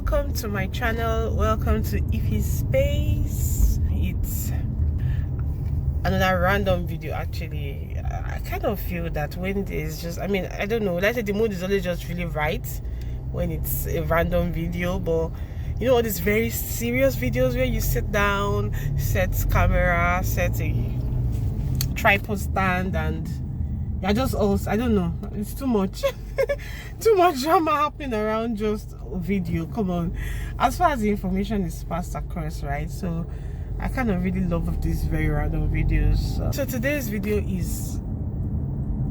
welcome to my channel. Welcome to Ify's Space. It's another random video. Actually, I kind of feel that when there's just, I don't know, let's say the mood is always just really right when it's a random video. But you know, all these very serious videos where you sit down, set camera, set a tripod stand, and you're just also, I don't know, it's too much. Too much drama happening around just video. Come on, as far as the information is passed across, right? So I kind of really love these very random videos. So today's video is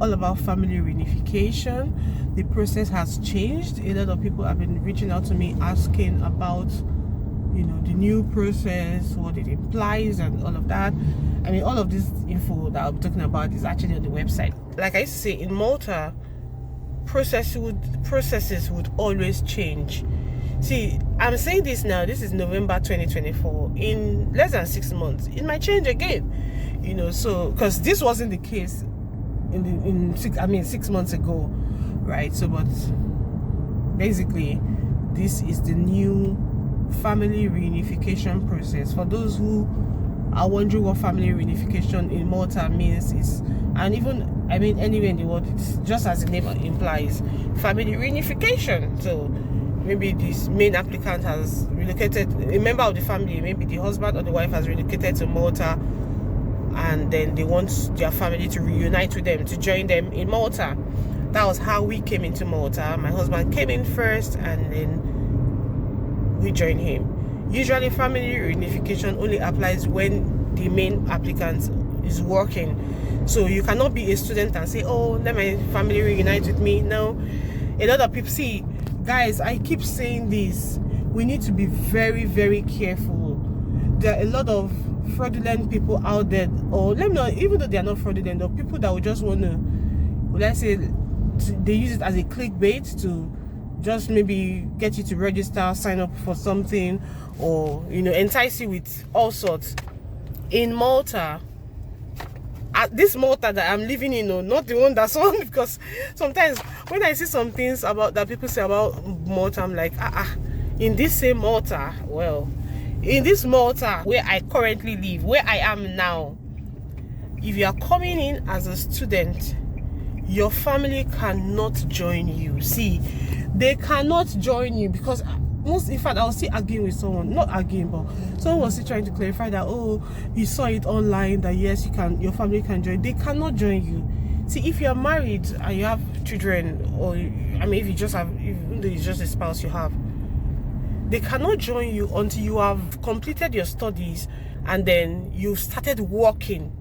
all about family reunification. The process has changed. A lot of people have been reaching out to me asking about, you know, the new process, what it implies and all of that. I mean, all of this info that I'm talking about is actually on the website. Like I used to say, in Malta, processes would always change. See, I'm saying this now, this is November 2024. In less than 6 months, it might change again. You know, so because this wasn't the case in 6 months ago, right? So, but basically, this is the new family reunification process. For those who are wondering what family reunification in Malta means, is, and even anywhere in the world, it's just as the name implies, family reunification. So maybe this main applicant has relocated, a member of the family, maybe the husband or the wife has relocated to Malta, and then they want their family to reunite with them, to join them in Malta. That was how we came into Malta. My husband came in first, and then we joined him. Usually family reunification only applies when the main applicant is working. So you cannot be a student and say, oh, let my family reunite with me. No. A lot of people, see, guys, I keep saying this, we need to be very, very careful. There are a lot of fraudulent people out there, or let me know, even though they are not fraudulent, or people that would just want to, let's say, they use it as a clickbait to just maybe get you to register, sign up for something, or, you know, entice you with all sorts. In Malta, at this Malta that I'm living in, not the one that's on, because sometimes when I see some things about that people say about Malta, I'm like, in this same Malta, well, in this Malta where I currently live, where I am now, if you are coming in as a student, your family cannot join you. See, they cannot join you because in fact, I was still arguing with someone, not arguing, but someone was still trying to clarify that, oh, you saw it online that yes, you can, your family can join. They cannot join you. See, if you're married and you have children, or if you just have, even though it's just a spouse you have, they cannot join you until you have completed your studies and then you've started working.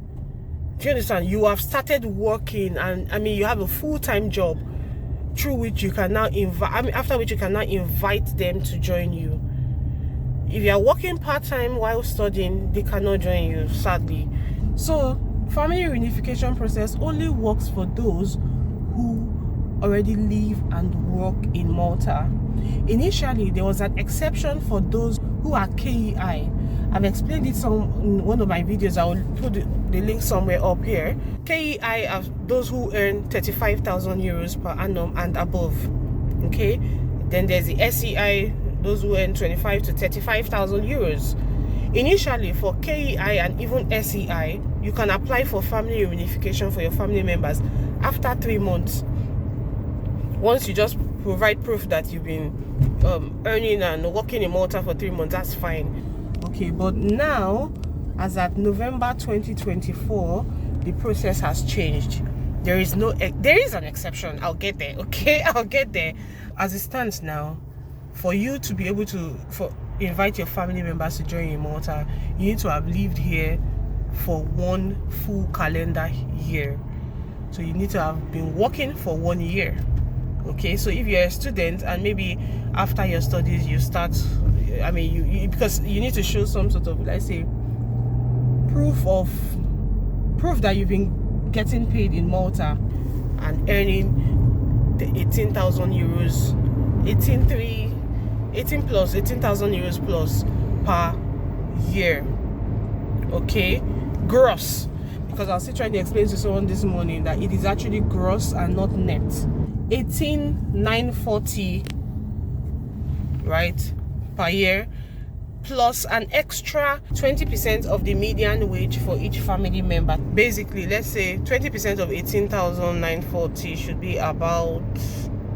Do you understand? You have started working, and you have a full-time job through which you can now invite, after which you can now invite them to join you. If you are working part-time while studying, they cannot join you, sadly. So family reunification process only works for those who already live and work in Malta. Initially, there was an exception for those who are KEI. I've explained it in one of my videos. I will put the link somewhere up here. KEI are those who earn 35,000 euros per annum and above. Okay, then there's the SEI, those who earn 25 to 35,000 euros. Initially, for KEI and even SEI, you can apply for family reunification for your family members after 3 months. Once you just provide proof that you've been earning and working in Malta for 3 months, that's fine. Okay, but now, as at November 2024, the process has changed. There is an exception. I'll get there. Okay, I'll get there. As it stands now, for you to be able to invite your family members to join you in Malta, you need to have lived here for 1 full calendar year. So you need to have been working for 1 year. Okay, so if you're a student and maybe after your studies you start, because you need to show some sort of, let's say, proof that you've been getting paid in Malta and earning the 18,000 euros, 18,000 euros plus per year. Okay, gross. Because I was still trying to explain to someone this morning that it is actually gross and not net. 18,940 right, per year, plus an extra 20% of the median wage for each family member. Basically, let's say 20% of 18,940 should be about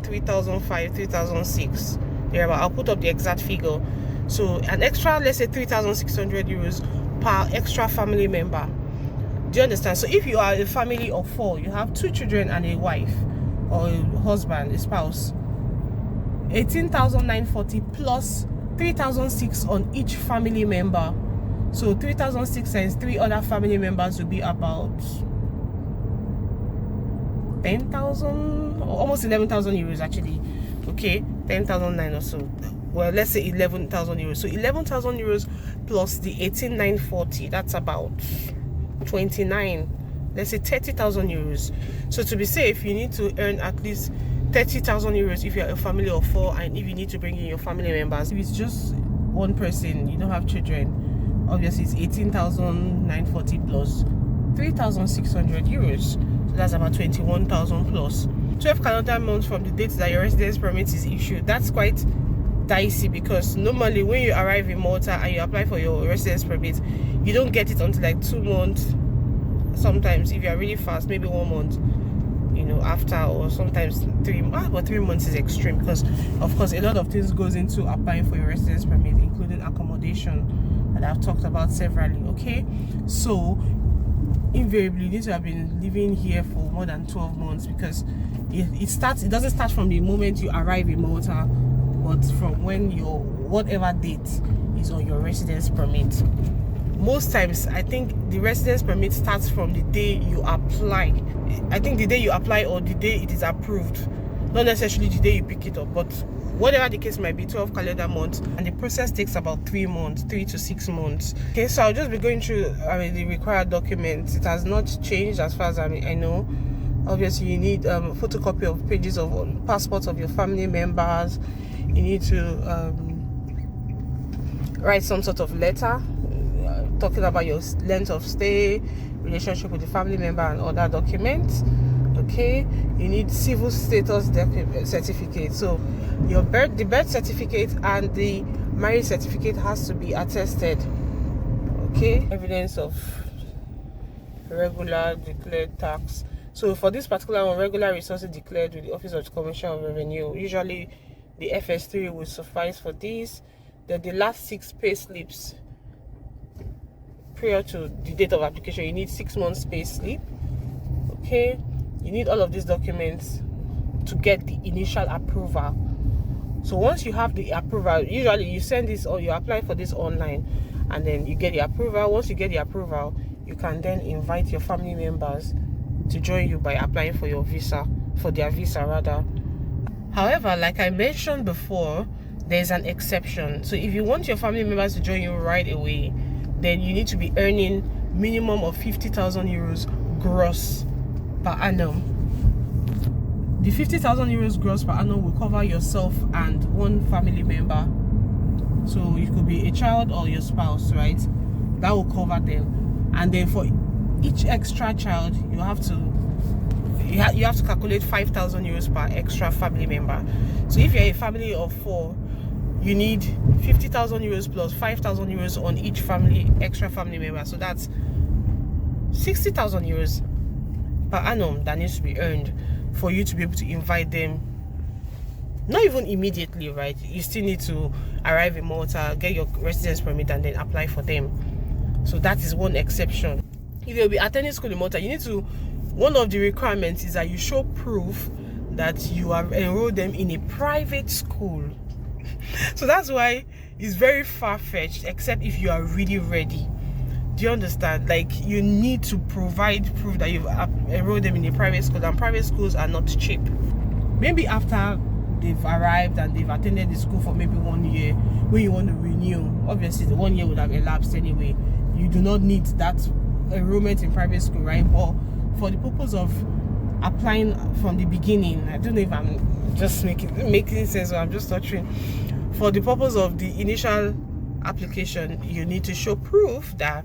3,500, 3,600. I'll put up the exact figure. So an extra, let's say 3,600 euros per extra family member. Do you understand? So if you are a family of 4, you have 2 children and a wife or a husband, a spouse, 18,940 plus 3,600 on each family member. So 3,600 times 3 other family members will be about 10,000 or almost 11,000 euros actually. Okay, 10,009 or so. Well, let's say 11,000 euros. So 11,000 euros plus the 18,940, that's about 29, let's say 30,000 euros. So to be safe, you need to earn at least 30,000 euros if you're a family of 4, and if you need to bring in your family members. If it's just one person, you don't have children, obviously it's 18,940 plus 3,600 euros. So that's about 21,000 plus 12 calendar months from the date that your residence permit is issued. That's quite dicey, because normally when you arrive in Malta and you apply for your residence permit, you don't get it until like 2 months. Sometimes if you are really fast, maybe 1 month, you know, after, or sometimes 3 months. But 3 months is extreme, because of course a lot of things goes into applying for your residence permit, including accommodation that I've talked about severally. Okay, so invariably you need to have been living here for more than 12 months, because it doesn't start from the moment you arrive in Malta, but from when your whatever date is on your residence permit. Most times I think the residence permit starts from the day you apply. I think the day you apply or the day it is approved, not necessarily the day you pick it up, but whatever the case might be, 12 calendar months, and the process takes about 3 months, 3 to 6 months. Okay, so I'll just be going through the required documents. It has not changed as far as I know. Obviously you need photocopy of pages of passports of your family members. You need to write some sort of letter talking about your length of stay, relationship with the family member, and other documents. Okay, you need civil status certificate. So the birth certificate and the marriage certificate has to be attested. Okay, evidence of regular declared tax. So for this particular one, regular resources declared with the Office of the Commissioner of Revenue, usually the FS3 will suffice for this. Then the last 6 pay slips prior to the date of application, you need 6 months pay slip. Okay, you need all of these documents to get the initial approval. So once you have the approval, usually you send this or you apply for this online, and then you get the approval. Once you get the approval, you can then invite your family members to join you by applying for your visa, for their visa rather. However, like I mentioned before, there's an exception. So if you want your family members to join you right away, then you need to be earning minimum of 50,000 euros gross per annum. The 50,000 euros gross per annum will cover yourself and 1 family member. So it could be a child or your spouse, right? That will cover them. And then for each extra child, you have to calculate 5,000 euros per extra family member. So if you're a family of 4, you need 50,000 euros plus 5,000 euros on each extra family member. So that's 60,000 euros per annum that needs to be earned for you to be able to invite them. Not even immediately, right? You still need to arrive in Malta, get your residence permit, and then apply for them. So that is one exception. If you'll be attending school in Malta, you need to, one of the requirements is that you show proof that you have enrolled them in a private school. So that's why it's very far-fetched, except if you are really ready. Do you understand? Like, you need to provide proof that you've enrolled them in a private school, and private schools are not cheap. Maybe after they've arrived and they've attended the school for maybe 1 year, when you want to renew, obviously the 1 year would have elapsed anyway. You do not need that enrollment in private school, right? But for the purpose of applying from the beginning, I don't know if I'm just making sense or I'm just touching. For the purpose of the initial application, you need to show proof that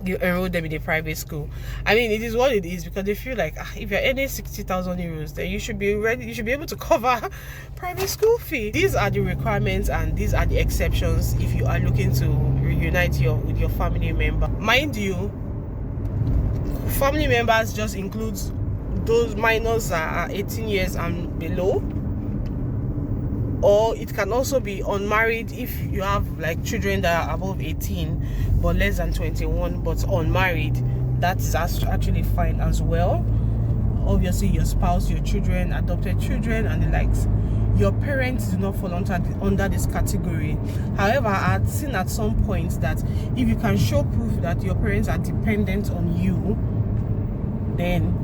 you enroll them in a private school. I mean, it is what it is, because they feel like if you're earning 60,000 euros, then you should be ready, you should be able to cover private school fee. These are the requirements and these are the exceptions if you are looking to reunite with your family member. Mind you, family members just includes those minors that are 18 years and below, or it can also be unmarried if you have like children that are above 18 but less than 21 but unmarried. That's actually fine as well. Obviously your spouse, your children, adopted children and the likes, your parents do not fall under this category. However, I've seen at some point that if you can show proof that your parents are dependent on you, then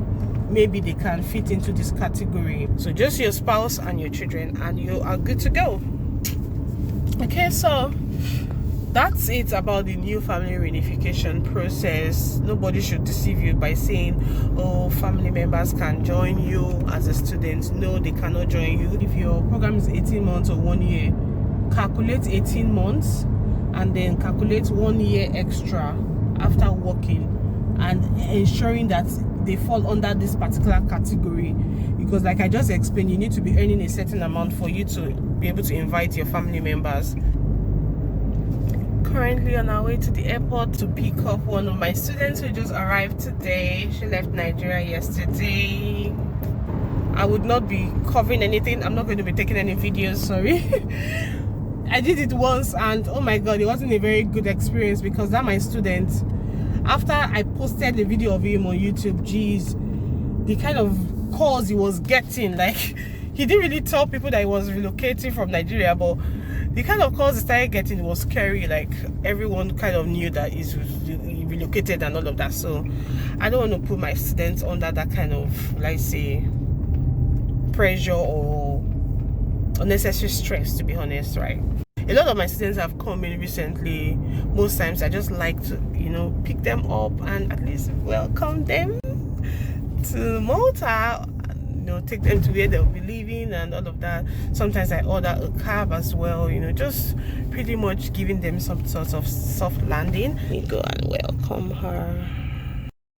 maybe they can fit into this category. So just your spouse and your children and you are good to go. Okay, so that's it about the new family reunification process. Nobody should deceive you by saying, oh, family members can join you as a student. No, they cannot join you. If your program is 18 months or 1 year, calculate 18 months and then calculate 1 year extra after working and ensuring that they fall under this particular category, because like I just explained, you need to be earning a certain amount for you to be able to invite your family members. Currently on our way to the airport to pick up one of my students who just arrived today. She left Nigeria yesterday. I would not be covering anything. I'm not going to be taking any videos, sorry. I did it once and oh my god, it wasn't a very good experience, because that my student, after I posted the video of him on YouTube, geez, the kind of calls he was getting, like he didn't really tell people that he was relocating from Nigeria, but the kind of calls he started getting was scary. Like everyone kind of knew that he's relocated and all of that. So I don't want to put my students under that kind of, let's say, pressure or unnecessary stress, to be honest, right? A lot of my students have come in recently. Most times I just like to, you know, pick them up and at least welcome them to Malta, you know, take them to where they'll be living and all of that. Sometimes I order a cab as well, you know, just pretty much giving them some sort of soft landing. We go and welcome her.